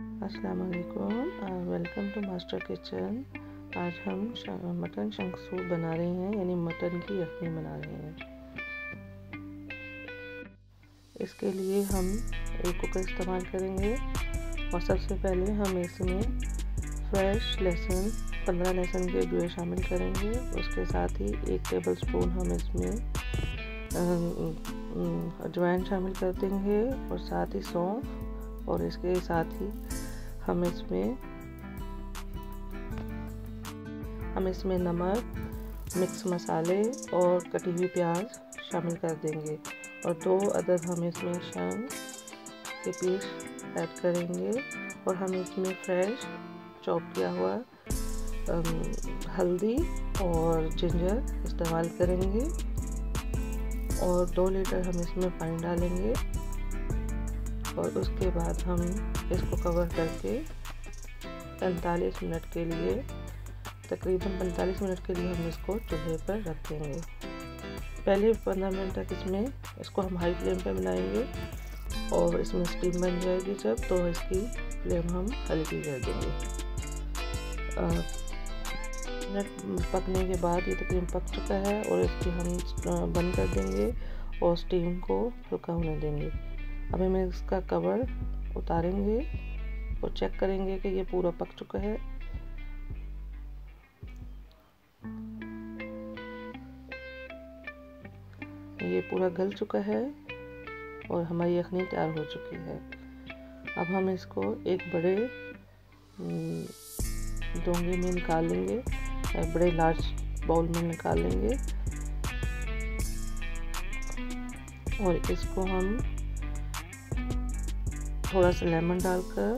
अस्सलाम वालेकुम, welcome to master kitchen. आज हम मटन शंख सूप बना रहे हैं, यानी मटन की यखनी बना रहे हैं। इसके लिए हम एक कुकर इस्तेमाल करेंगे और सबसे पहले हम इसमें फ्रेश लहसुन 15 लहसुन के जुए शामिल करेंगे। उसके साथ ही 1 टेबल स्पून हम इसमें अजवाइन शामिल कर देंगे और साथ ही सौंफ, और इसके साथ ही हम इसमें नमक, मिक्स मसाले और कटी हुई प्याज शामिल कर देंगे और 2 अदद हम इसमें शंख के पीस ऐड करेंगे और हम इसमें फ्रेश चॉप किया हुआ हल्दी और जिंजर इस्तेमाल करेंगे और 2 लीटर हम इसमें पानी डालेंगे और उसके बाद हम इसको कवर करके 45 मिनट के लिए, तकरीबन 45 मिनट के लिए हम इसको चूल्हे पर रख देंगे। पहले 15 मिनट तक इसको हम हाई फ्लेम पर बनाएंगे और इसमें स्टीम बन जाएगी जब, तो इसकी फ्लेम हम हल्की कर देंगे। मिनट पकने के बाद ये तकरीबन पक चुका है और इसकी हम बंद कर देंगे और स्टीम को हल्का होने देंगे। अब हम इसका कवर उतारेंगे और चेक करेंगे कि ये पूरा पक चुका है। ये पूरा गल चुका है और हमारी यखनी तैयार हो चुकी है। अब हम इसको एक बड़े डोंगे में निकाल लेंगे, बड़े लार्ज बाउल में निकाल लेंगे और इसको हम थोड़ा सा लेमन डालकर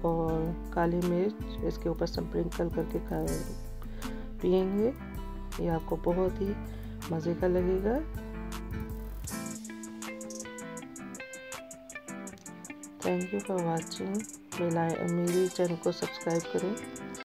और काली मिर्च इसके ऊपर स्प्रिंकल करके पिएंगे। ये आपको बहुत ही मज़े का लगेगा। Thank you for watching. मेरी चैनल को सब्सक्राइब करें।